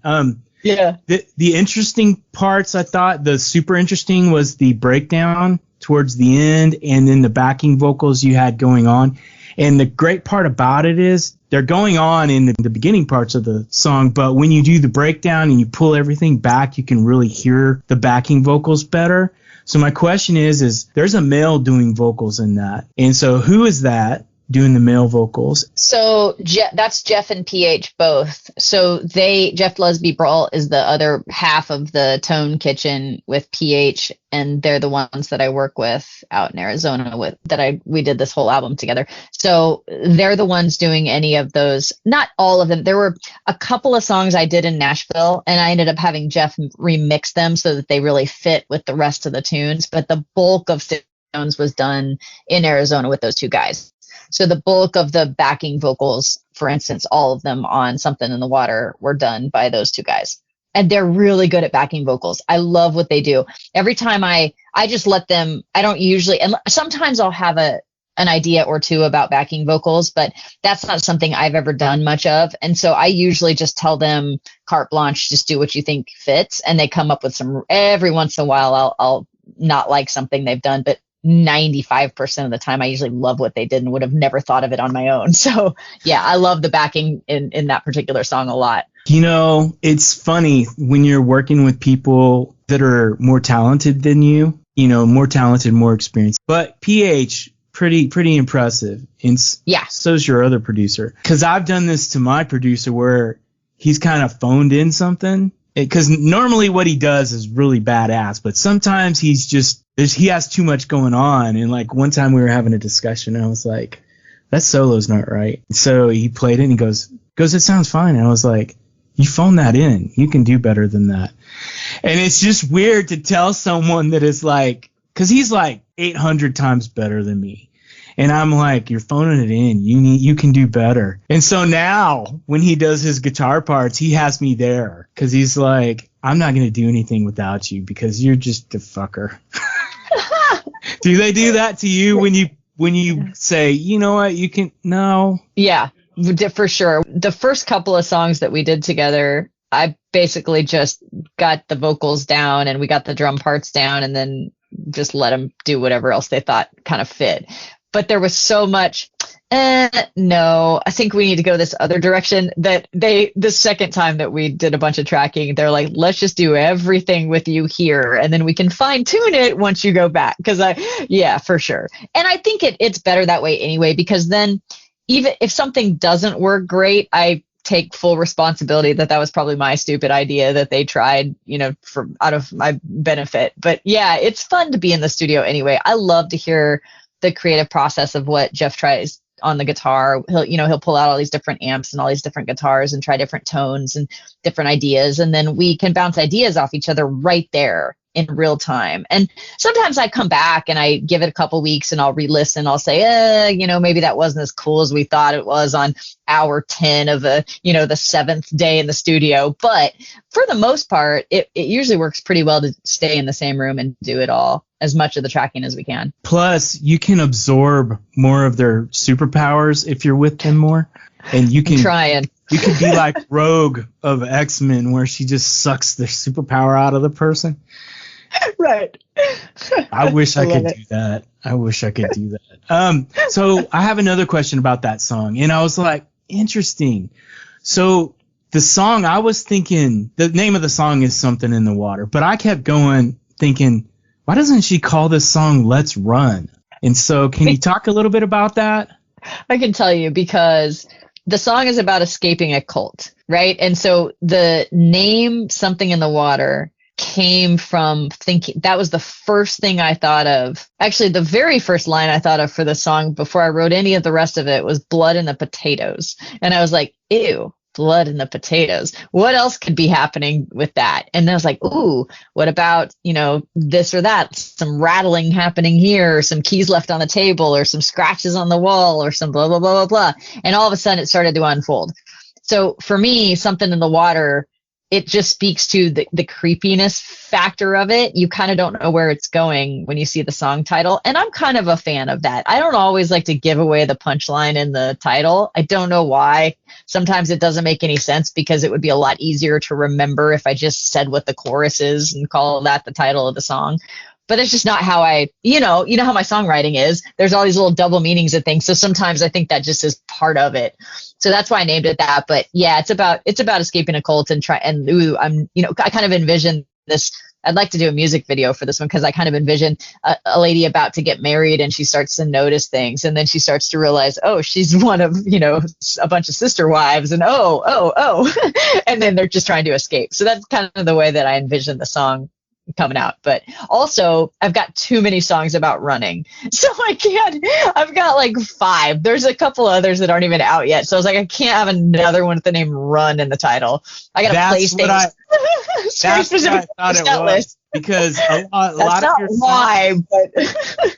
Speaker 2: Yeah.
Speaker 1: The interesting parts, I thought the super interesting was the breakdown towards the end and then the backing vocals you had going on. And the great part about it is they're going on in the beginning parts of the song, but when you do the breakdown and you pull everything back, you can really hear the backing vocals better. So my question is there's a male doing vocals in that. And so who is that doing the male vocals?
Speaker 2: So that's Jeff and PH both. So Jeff Lesby Brawl is the other half of the Tone Kitchen with PH, and they're the ones that I work with out in Arizona with we did this whole album together. So they're the ones doing any of those, not all of them. There were a couple of songs I did in Nashville and I ended up having Jeff remix them so that they really fit with the rest of the tunes. But the bulk of Stones was done in Arizona with those two guys. So the bulk of the backing vocals, for instance, all of them on Something in the Water were done by those two guys. And they're really good at backing vocals. I love what they do. Every time I just let them, I don't usually, and sometimes I'll have an idea or two about backing vocals, but that's not something I've ever done much of. And so I usually just tell them carte blanche, just do what you think fits. And they come up with some, every once in a while, I'll not like something they've done, but 95% of the time I usually love what they did and would have never thought of it on my own. So yeah, I love the backing in that particular song a lot.
Speaker 1: You know, it's funny when you're working with people that are more talented than you, more talented, more experienced. But PH, pretty impressive. And
Speaker 2: Yeah.
Speaker 1: so's your other producer. Because I've done this to my producer where he's kind of phoned in something. Because normally what he does is really badass, but sometimes he has too much going on. And like one time we were having a discussion, and I was like, that solo's not right. So he played it and he goes, it sounds fine. And I was like, you phoned that in. You can do better than that. And it's just weird to tell someone that is like, because he's like 800 times better than me. And I'm like, you're phoning it in. You can do better. And so now when he does his guitar parts, he has me there because he's like, I'm not going to do anything without you because you're just a fucker. Do they do that to you when you say, you know what, you can? No.
Speaker 2: Yeah, for sure. The first couple of songs that we did together, I basically just got the vocals down and we got the drum parts down and then just let them do whatever else they thought kind of fit. But there was so much, no, I think we need to go this other direction, that the second time that we did a bunch of tracking, they're like, let's just do everything with you here. And then we can fine tune it once you go back. Yeah, for sure. And I think it's better that way anyway, because then even if something doesn't work great, I take full responsibility that was probably my stupid idea that they tried, out of my benefit. But yeah, it's fun to be in the studio anyway. I love to hear the creative process of what Jeff tries on the guitar. He'll pull out all these different amps and all these different guitars and try different tones and different ideas. And then we can bounce ideas off each other right there in real time. And sometimes I come back and I give it a couple weeks and I'll re-listen. I'll say, maybe that wasn't as cool as we thought it was on hour 10 of the 7th day in the studio. But for the most part, it usually works pretty well to stay in the same room and do it all, as much of the tracking as we can.
Speaker 1: Plus, you can absorb more of their superpowers if you're with them more. And you can You can be like Rogue of X-Men, where she just sucks the superpower out of the person.
Speaker 2: Right.
Speaker 1: I wish I could do that. I wish I could do that. So I have another question about that song. And I was like, interesting. So the song, I was thinking, the name of the song is Something in the Water. But I kept going thinking, why doesn't she call this song Let's Run? And so can you talk a little bit about that?
Speaker 2: I can tell you, because the song is about escaping a cult, right? And so the name Something in the Water came from thinking, that was the first thing I thought of. Actually, the very first line I thought of for the song before I wrote any of the rest of it was blood in the potatoes. And I was like, ew, blood in the potatoes. What else could be happening with that? And then I was like, ooh, what about, this or that? Some rattling happening here, or some keys left on the table, or some scratches on the wall, or some blah, blah, blah, blah, blah. And all of a sudden it started to unfold. So for me, Something in the Water, it just speaks to the creepiness factor of it. You kind of don't know where it's going when you see the song title. And I'm kind of a fan of that. I don't always like to give away the punchline in the title. I don't know why. Sometimes it doesn't make any sense, because it would be a lot easier to remember if I just said what the chorus is and call that the title of the song. But it's just not how I, you know how my songwriting is. There's all these little double meanings of things. So sometimes I think that just is part of it. So that's why I named it that. But yeah, it's about escaping a cult and I kind of envision this. I'd like to do a music video for this one, because I kind of envision a lady about to get married, and she starts to notice things, and then she starts to realize, oh, she's one of, a bunch of sister wives, and oh, and then they're just trying to escape. So that's kind of the way that I envision the song coming out. But also, I've got too many songs about running, so I've got like 5. There's a couple others that aren't even out yet, so I was like, I can't have another one with the name Run in the title. I gotta place things.
Speaker 1: That's what I thought it was, because a lot of your songs,
Speaker 2: but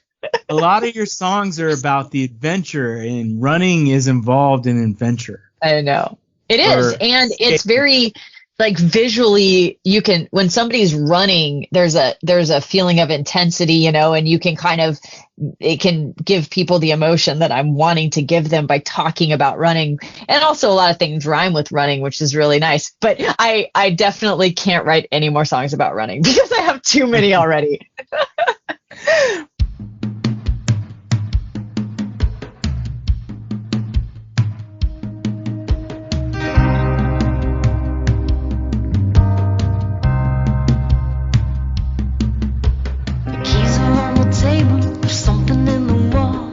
Speaker 1: a lot of your songs are about the adventure, and running is involved in adventure.
Speaker 2: I know it is, and it's very, like, visually, you can, when somebody's running, there's a feeling of intensity, and you can it can give people the emotion that I'm wanting to give them by talking about running. And also a lot of things rhyme with running, which is really nice. But I definitely can't write any more songs about running, because I have too many already.
Speaker 3: Keys are on the table, there's something in the wall.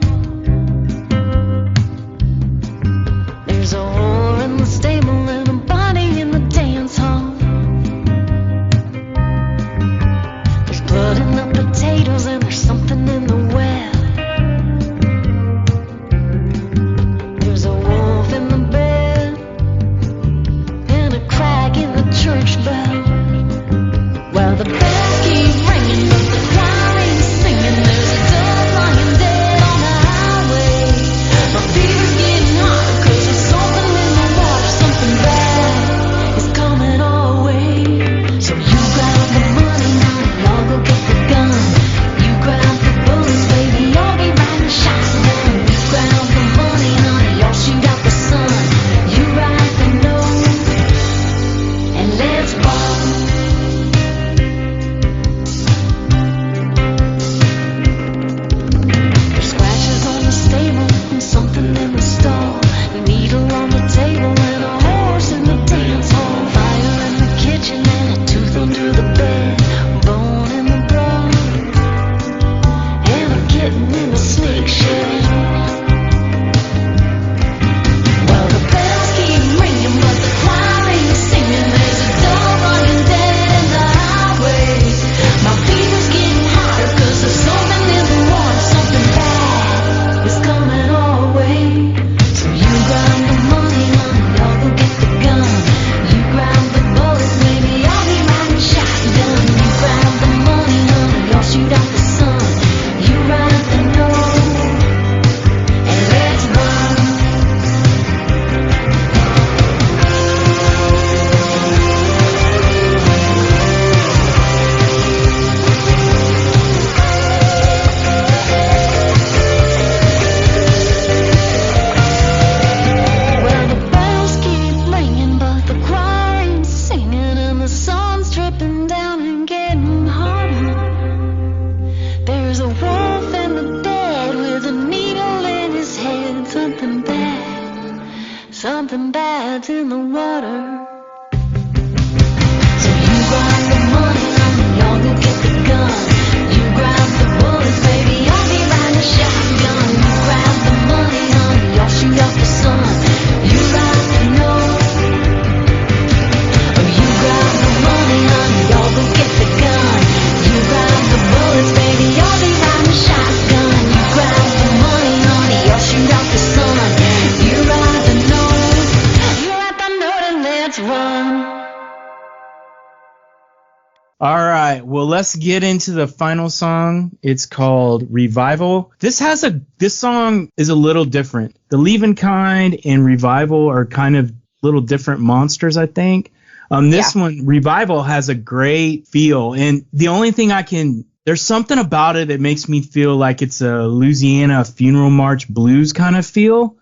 Speaker 1: All right, well, let's get into the final song. It's called Revival. This song is a little different. The Leaving Kind and Revival are kind of little different monsters, I think. This one, Revival, has a great feel, and the only thing there's something about it that makes me feel like it's a Louisiana funeral march blues kind of feel.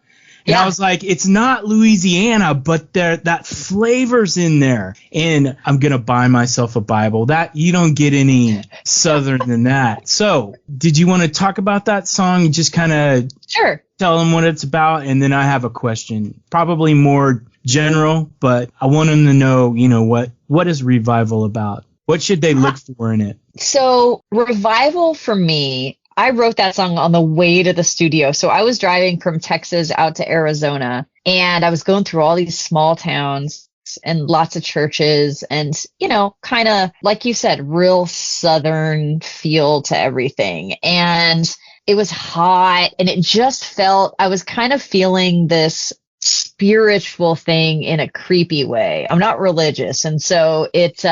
Speaker 1: And I was like, it's not Louisiana, but that flavor's in there. And I'm going to buy myself a Bible. That you don't get any Southern than that. So did you want to talk about that song? Just kind of tell them what it's about. And then I have a question, probably more general, but I want them to know, what is Revival about? What should they look for in it?
Speaker 2: So Revival for me, I wrote that song on the way to the studio. So I was driving from Texas out to Arizona, and I was going through all these small towns and lots of churches and, kind of, like you said, real Southern feel to everything. And it was hot, and it just felt, I was kind of feeling this spiritual thing in a creepy way. I'm not religious, and so it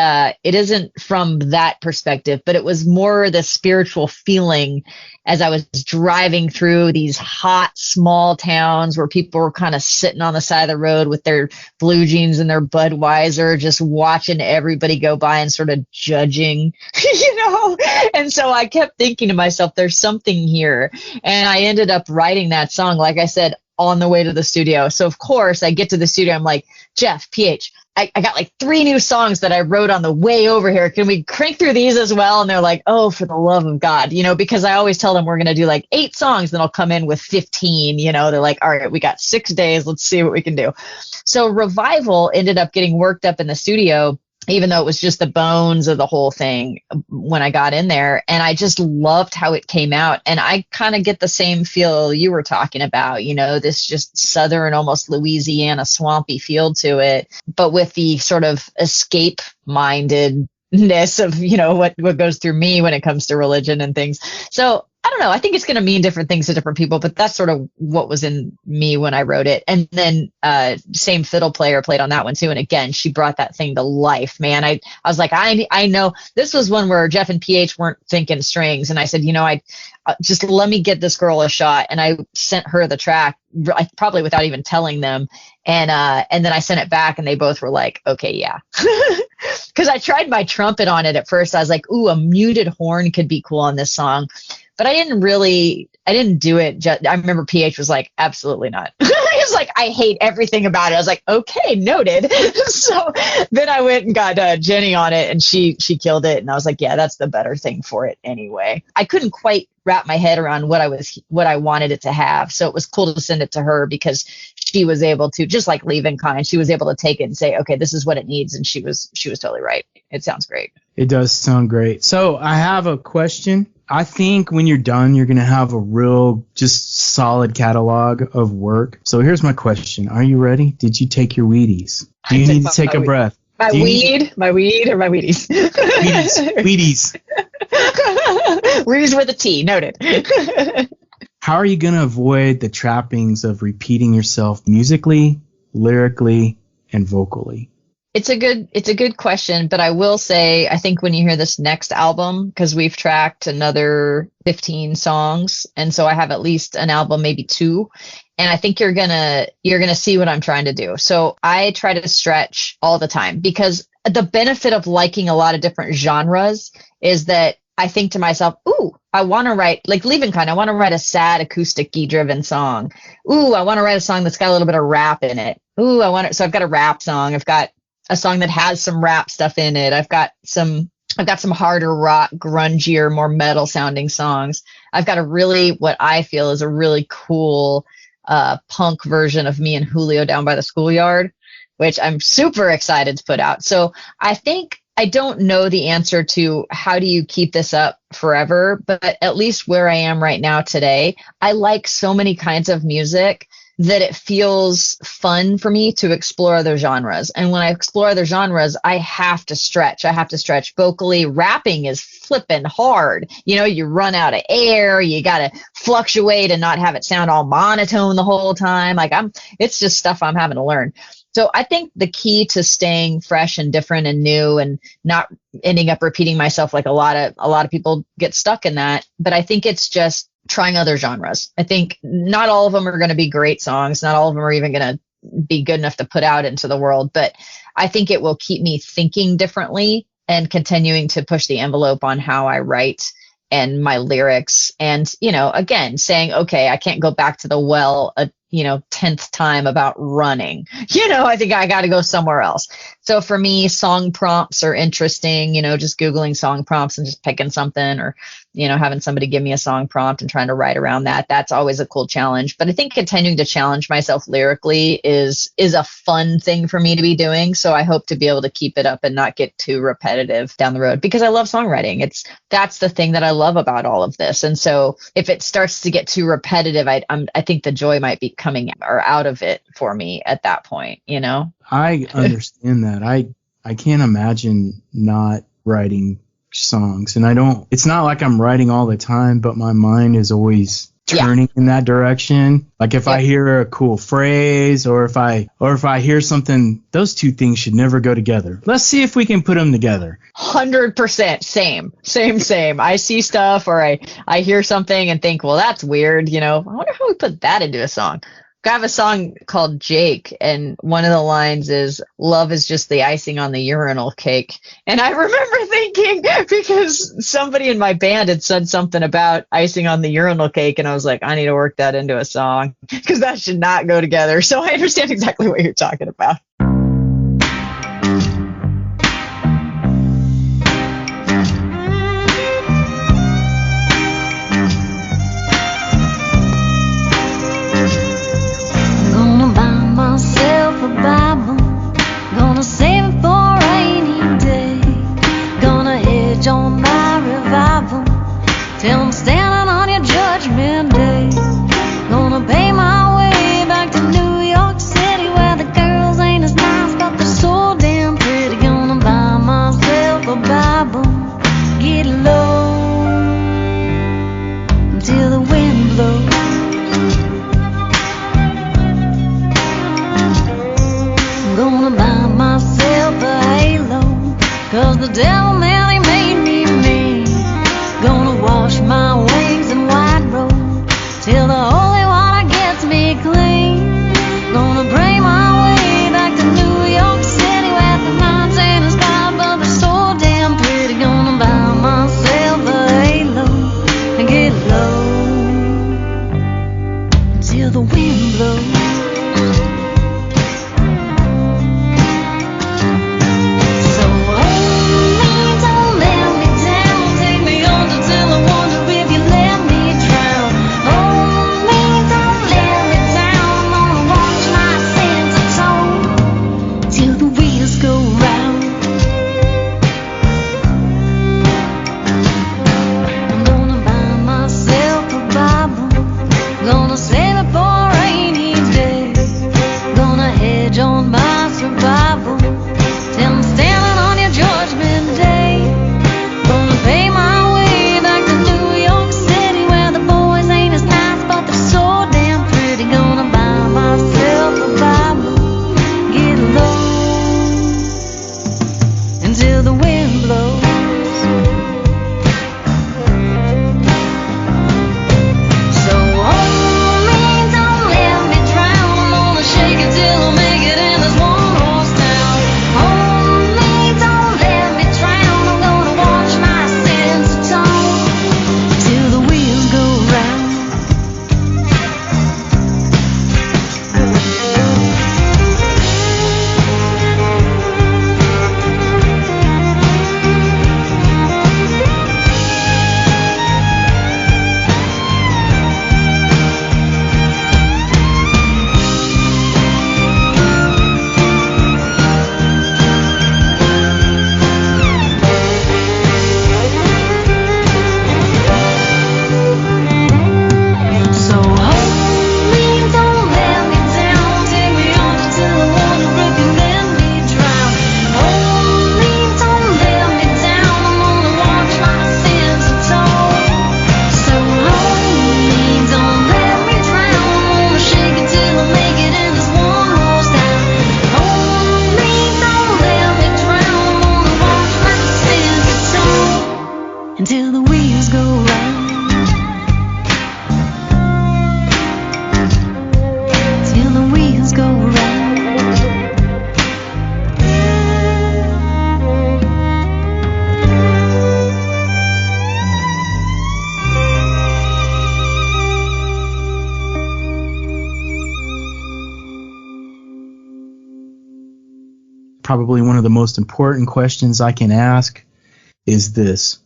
Speaker 2: isn't from that perspective, but it was more the spiritual feeling as I was driving through these hot small towns where people were kind of sitting on the side of the road with their blue jeans and their Budweiser, just watching everybody go by and sort of judging, And so I kept thinking to myself, there's something here. And I ended up writing that song, like I said, on the way to the studio. So of course I get to the studio. I'm like, Jeff, PH, I got like 3 new songs that I wrote on the way over here. Can we crank through these as well? And they're like, oh, for the love of God, because I always tell them we're going to do like 8 songs, then I'll come in with 15, they're like, all right, we got 6 days. Let's see what we can do. So Revival ended up getting worked up in the studio, even though it was just the bones of the whole thing when I got in there. And I just loved how it came out. And I kind of get the same feel you were talking about, this just Southern, almost Louisiana swampy feel to it, but with the sort of escape mindedness of, what goes through me when it comes to religion and things. So I don't know. I think it's going to mean different things to different people, but that's sort of what was in me when I wrote it. And then same fiddle player played on that one too. And again, she brought that thing to life, man. I was like, I know this was one where Jeff and PH weren't thinking strings. And I said, I just let me get this girl a shot. And I sent her the track, probably without even telling them. And then I sent it back and they both were like, okay, yeah. Because I tried my trumpet on it at first. I was like, ooh, a muted horn could be cool on this song. But I didn't do it. I remember PH was like, absolutely not. He was like, I hate everything about it. I was like, okay, noted. So then I went and got Jenny on it, and she killed it. And I was like, yeah, that's the better thing for it anyway. I couldn't quite wrap my head around what I wanted it to have. So it was cool to send it to her because she was able to, just like Leaving Kind, she was able to take it and say, okay, this is what it needs. And she was totally right. It sounds great.
Speaker 1: It does sound great. So I have a question. I think when you're done, you're going to have a real, just solid catalog of work. So here's my question. Are you ready? Did you take your Wheaties? Do you need to take a breath?
Speaker 2: My weed or my Wheaties?
Speaker 1: Wheaties.
Speaker 2: Wheaties with a T, noted.
Speaker 1: How are you going to avoid the trappings of repeating yourself musically, lyrically, and vocally?
Speaker 2: It's a good question, but I will say, I think when you hear this next album, because we've tracked another 15 songs, and so I have at least an album, maybe 2, and I think you're gonna see what I'm trying to do. So I try to stretch all the time, because the benefit of liking a lot of different genres is that I think to myself, ooh, I want to write, like Leaving Kind, I want to write a sad acoustic-y driven song. Ooh, I want to write a song that's got a little bit of rap in it. Ooh, so I've got a rap song. I've got a song that has some rap stuff in it. I've got some harder rock, grungier, more metal sounding songs. I've got what I feel is a really cool punk version of me and Julio Down by the Schoolyard, which I'm super excited to put out. So I think, I don't know the answer to how do you keep this up forever, but at least where I am right now today, I like so many kinds of music that it feels fun for me to explore other genres. And when I explore other genres, I have to stretch. I have to stretch vocally. Rapping is flipping hard. You run out of air. You got to fluctuate and not have it sound all monotone the whole time. It's just stuff I'm having to learn. So I think the key to staying fresh and different and new and not ending up repeating myself like a lot of people get stuck in that. But I think it's just trying other genres. I think not all of them are going to be great songs. Not all of them are even going to be good enough to put out into the world. But I think it will keep me thinking differently and continuing to push the envelope on how I write and my lyrics. And, again, saying, okay, I can't go back to the well, 10th time about running. I think I got to go somewhere else. So for me, song prompts are interesting, just Googling song prompts and just picking something, or, having somebody give me a song prompt and trying to write around that. That's always a cool challenge. But I think continuing to challenge myself lyrically is a fun thing for me to be doing. So I hope to be able to keep it up and not get too repetitive down the road, because I love songwriting. That's the thing that I love about all of this. And so if it starts to get too repetitive, I think the joy might be coming or out of it for me at that point,
Speaker 1: I understand that. I can't imagine not writing songs, and it's not like I'm writing all the time, but my mind is always turning in that direction. Like if I hear a cool phrase, or if I hear something, those two things should never go together. Let's see if we can put them together.
Speaker 2: 100% same. I see stuff, or I hear something and think, well, that's weird. I wonder how we put that into a song. I have a song called Jake, and one of the lines is, love is just the icing on the urinal cake. And I remember thinking, because somebody in my band had said something about icing on the urinal cake, and I was like, I need to work that into a song, because that should not go together. So I understand exactly what you're talking about.
Speaker 3: Till I'm standing on your judgment day. Gonna pay my way back to New York City, where the girls ain't as nice, but they're so damn pretty. Gonna buy myself a Bible, get low until the wind blows. I'm gonna buy myself a halo, 'cause the devil, man, he made me mean. Gonna wash my wings in white robe till the holy water gets me clean. Gonna pray my way back to New York City, where the nights ain't as bright, but they're so damn pretty. Gonna buy myself a halo and get low until the wind blows. So hold me
Speaker 1: probably one of the most important questions I can ask is this.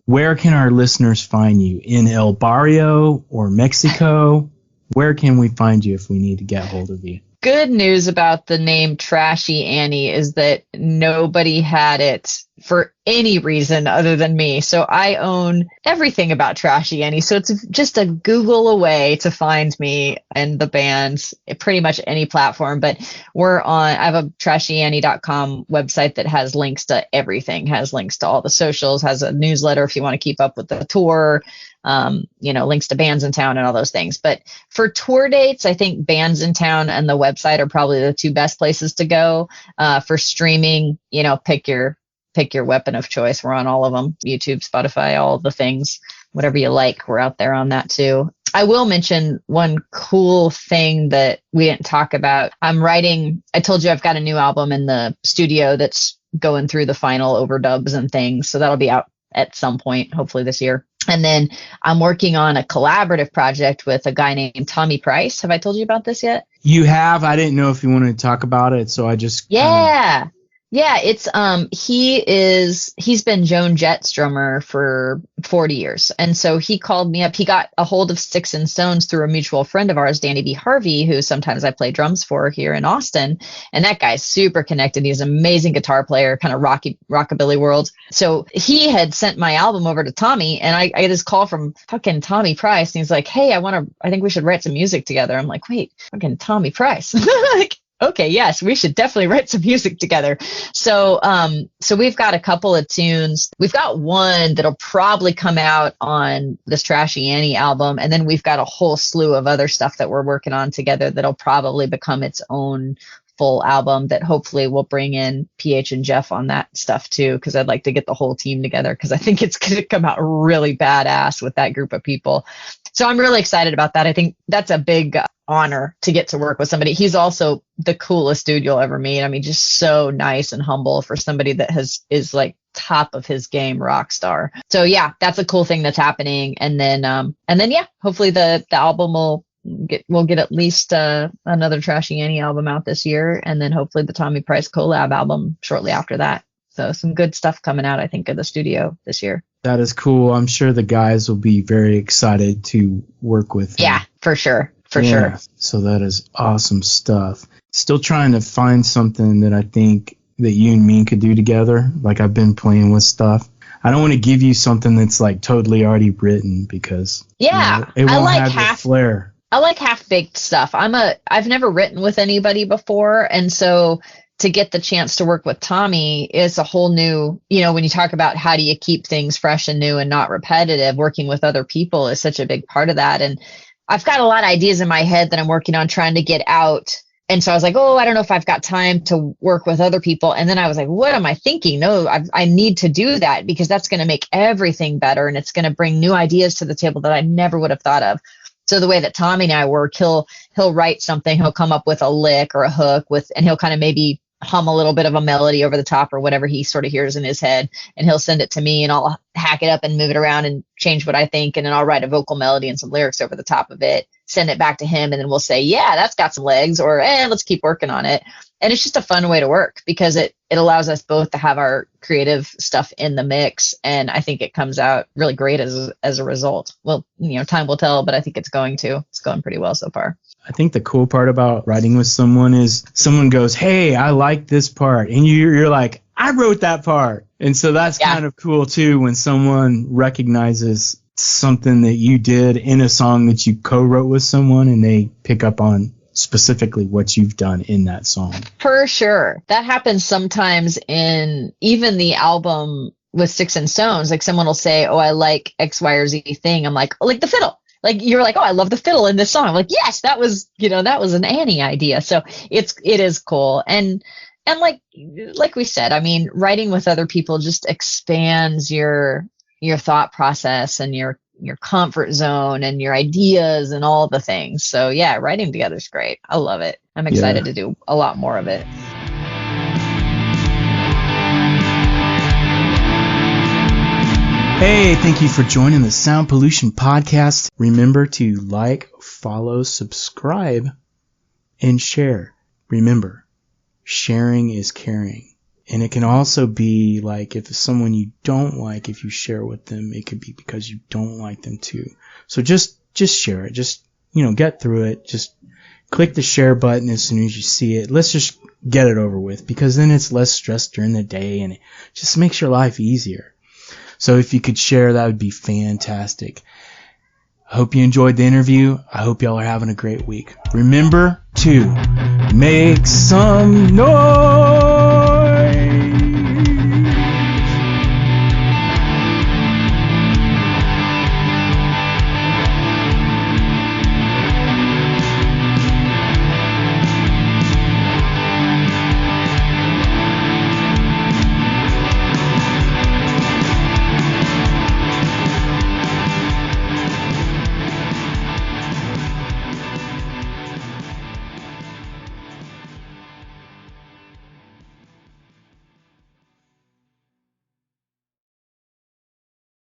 Speaker 1: Where can our listeners find you? In El Barrio or Mexico? Where can we find you if we need to get hold of you?
Speaker 2: Good news about the name Trashy Annie is that nobody had it for any reason other than me. So I own everything about Trashy Annie. So it's just a Google away to find me and the band, pretty much any platform. But I have a trashyannie.com website that has links to everything, has links to all the socials, has a newsletter if you want to keep up with the tour, links to bands in town and all those things. But for tour dates, I think bands in town and the website are probably the two best places to go. For streaming, pick your weapon of choice. We're on all of them. YouTube, Spotify, all of the things, whatever you like. We're out there on that too. I will mention one cool thing that we didn't talk about. I told you I've got a new album in the studio that's going through the final overdubs and things. So that'll be out at some point, hopefully this year. And then I'm working on a collaborative project with a guy named Tommy Price. Have I told you about this yet?
Speaker 1: You have. I didn't know if you wanted to talk about it, so I just
Speaker 2: Yeah, it's he's been Joan Jett's drummer for 40 years. And so he called me up. He got a hold of Sticks and Stones through a mutual friend of ours, Danny B. Harvey, who sometimes I play drums for here in Austin. And that guy's super connected. He's an amazing guitar player, kind of rockabilly world. So he had sent my album over to Tommy, and I get this call from fucking Tommy Price, and he's like, "Hey, I think we should write some music together." I'm like, "Wait, fucking Tommy Price." Like, okay, yes, we should definitely write some music together. So we've got a couple of tunes. We've got one that'll probably come out on this Trashy Annie album. And then we've got a whole slew of other stuff that we're working on together that'll probably become its own full album that hopefully will bring in PH and Jeff on that stuff too, because I'd like to get the whole team together because I think it's going to come out really badass with that group of people. So I'm really excited about that. I think that's a big honor to get to work with somebody. He's also the coolest dude you'll ever meet. I mean, just so nice and humble for somebody that is like top of his game, rock star. So yeah, that's a cool thing that's happening. And then yeah, hopefully the album we'll get at least another Trashy Annie album out this year, and then hopefully the Tommy Price collab album shortly after that. So some good stuff coming out, I think, of the studio this year.
Speaker 1: That is cool. I'm sure the guys will be very excited to work with him.
Speaker 2: Yeah, for sure. For sure.
Speaker 1: So that is awesome stuff. Still trying to find something that I think that you and me could do together. Like, I've been playing with stuff. I don't want to give you something that's like totally already written because it won't have the flair.
Speaker 2: I like half-baked stuff. I've never written with anybody before, and so to get the chance to work with Tommy is a whole new, when you talk about how do you keep things fresh and new and not repetitive, working with other people is such a big part of that. And I've got a lot of ideas in my head that I'm working on trying to get out. And so I was like, I don't know if I've got time to work with other people. And then I was like, what am I thinking? No, I need to do that because that's going to make everything better. And it's going to bring new ideas to the table that I never would have thought of. So the way that Tommy and I work, he'll write something, he'll come up with a lick or a hook and he'll kind of maybe hum a little bit of a melody over the top or whatever he sort of hears in his head, and he'll send it to me and I'll hack it up and move it around and change what I think, and then I'll write a vocal melody and some lyrics over the top of it, send it back to him, and then we'll say, yeah, that's got some legs, or let's keep working on it. And it's just a fun way to work because it allows us both to have our creative stuff in the mix, and I think it comes out really great as a result. Well, time will tell, but I think it's going pretty well so far.
Speaker 1: I think the cool part about writing with someone is someone goes, hey, I like this part. And you're like, I wrote that part. And so that's kind of cool, too, when someone recognizes something that you did in a song that you co-wrote with someone and they pick up on specifically what you've done in that song. For
Speaker 2: sure. That happens sometimes in even the album with Sticks and Stones. Like someone will say, I like X, Y, or Z thing. I'm like, like the fiddle. Like you're like, I love the fiddle in this song. I'm like, yes, that was an Annie idea. So it is cool. And like we said, I mean, writing with other people just expands your thought process and your comfort zone and your ideas and all the things. So yeah, writing together is great. I love it. I'm excited to do a lot more of it.
Speaker 1: Hey, thank you for joining the Sound Pollution Podcast. Remember to like, follow, subscribe, and share. Remember, sharing is caring. And it can also be like if it's someone you don't like, if you share with them, it could be because you don't like them too. So just share it. Just, get through it. Just click the share button as soon as you see it. Let's just get it over with, because then it's less stress during the day and it just makes your life easier. So if you could share, that would be fantastic. I hope you enjoyed the interview. I hope y'all are having a great week. Remember to make some noise.